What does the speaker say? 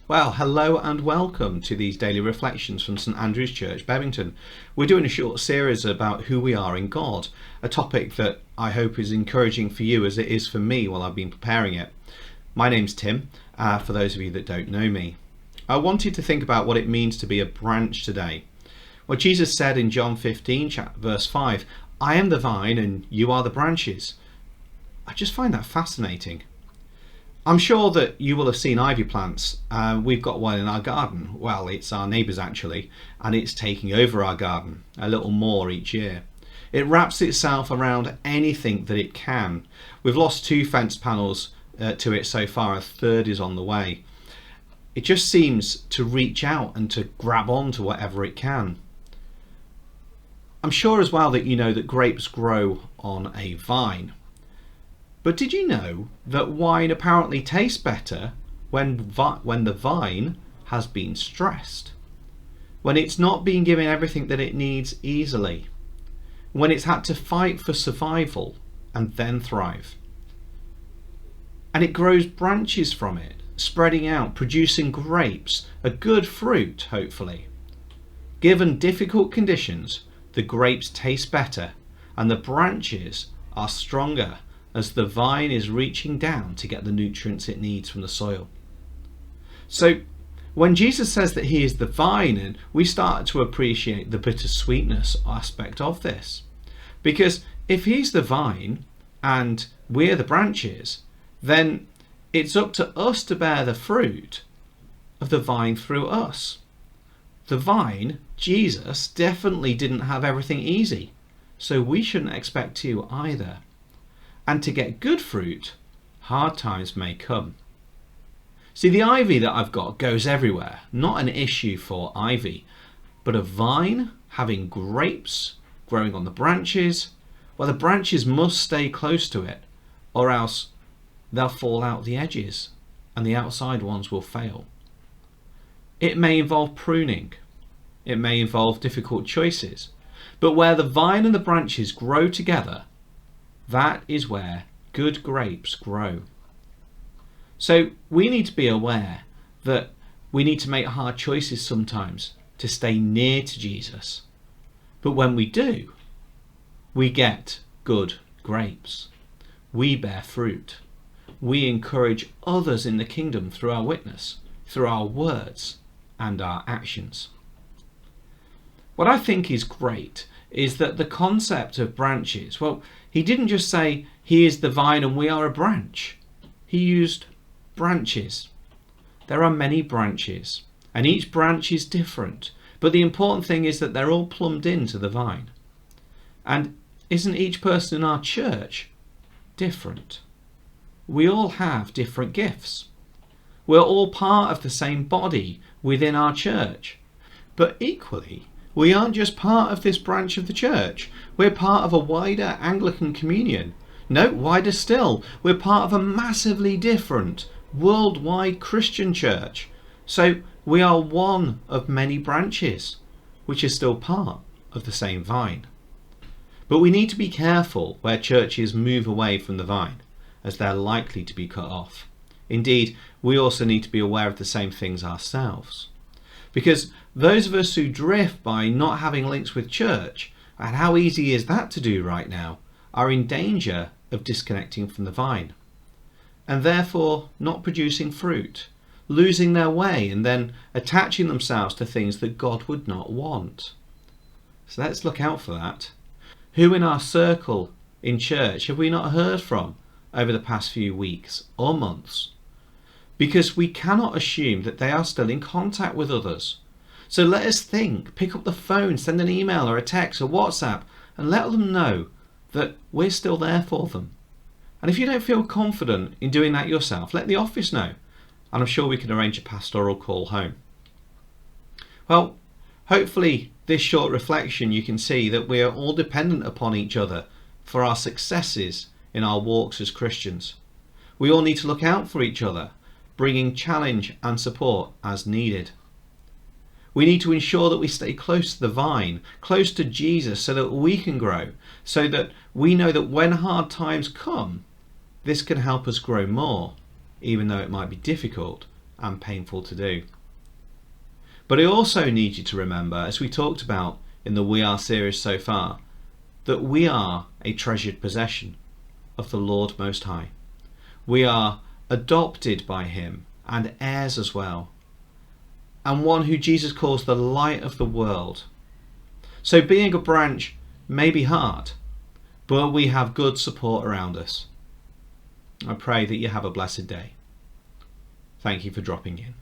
Well, hello and welcome to these daily reflections from St Andrew's Church, Bevington. We're doing a short series about who we are in God, a topic that I hope is encouraging for you as it is for me while I've been preparing it. My name's Tim, for those of you that don't know me. I wanted to think about what it means to be a branch today. Well, Jesus said in John 15, verse 5, "I am the vine and you are the branches." I just find that fascinating. I'm sure that you will have seen ivy plants. We've got one in our garden. Well, it's our neighbour's actually, and it's taking over our garden, a little more each year. It wraps itself around anything that it can. We've lost 2 fence panels to it so far, a third is on the way. It just seems to reach out and to grab on to whatever it can. I'm sure as well that you know that grapes grow on a vine. But did you know that wine apparently tastes better when the vine has been stressed? When it's not being given everything that it needs easily? When it's had to fight for survival and then thrive? And it grows branches from it, spreading out, producing grapes, a good fruit, hopefully. Given difficult conditions, the grapes taste better and the branches are stronger, as the vine is reaching down to get the nutrients it needs from the soil. So when Jesus says that he is the vine, and we start to appreciate the bittersweetness aspect of this, because if he's the vine and we're the branches, then it's up to us to bear the fruit of the vine through us. The vine, Jesus, definitely didn't have everything easy, so we shouldn't expect to either. And to get good fruit, hard times may come. See, the ivy that I've got goes everywhere, not an issue for ivy, but a vine having grapes growing on the branches, well, the branches must stay close to it, or else they'll fall out the edges and the outside ones will fail. It may involve pruning, it may involve difficult choices, but where the vine and the branches grow together, that is where good grapes grow. So we need to be aware that we need to make hard choices sometimes to stay near to Jesus. But when we do, we get good grapes. We bear fruit. We encourage others in the kingdom through our witness, through our words and our actions. What I think is great is that the concept of branches, well, he didn't just say he is the vine and we are a branch. He used branches. There are many branches and each branch is different, but the important thing is that they're all plumbed into the vine. And isn't each person in our church different? We all have different gifts. We're all part of the same body within our church, but equally we aren't just part of this branch of the church. We're part of a wider Anglican communion. No, wider still, we're part of a massively different worldwide Christian church. So we are one of many branches, which is still part of the same vine. But we need to be careful where churches move away from the vine, as they're likely to be cut off. Indeed, we also need to be aware of the same things ourselves. Because those of us who drift by not having links with church, and how easy is that to do right now, are in danger of disconnecting from the vine, and therefore not producing fruit, losing their way, and then attaching themselves to things that God would not want. So let's look out for that. Who in our circle in church have we not heard from over the past few weeks or months? Because we cannot assume that they are still in contact with others. So let us think, pick up the phone, send an email or a text or WhatsApp and let them know that we're still there for them. And if you don't feel confident in doing that yourself, let the office know. And I'm sure we can arrange a pastoral call home. Well, hopefully this short reflection you can see that we are all dependent upon each other for our successes in our walks as Christians. We all need to look out for each other, bringing challenge and support as needed. We need to ensure that we stay close to the vine, close to Jesus, so that we can grow, so that we know that when hard times come, this can help us grow more, even though it might be difficult and painful to do. But I also need you to remember, as we talked about in the We Are series so far, that we are a treasured possession of the Lord Most High. We are adopted by him and heirs as well, and one who Jesus calls the light of the world. So being a branch may be hard, but we have good support around us. I pray that you have a blessed day. Thank you for dropping in.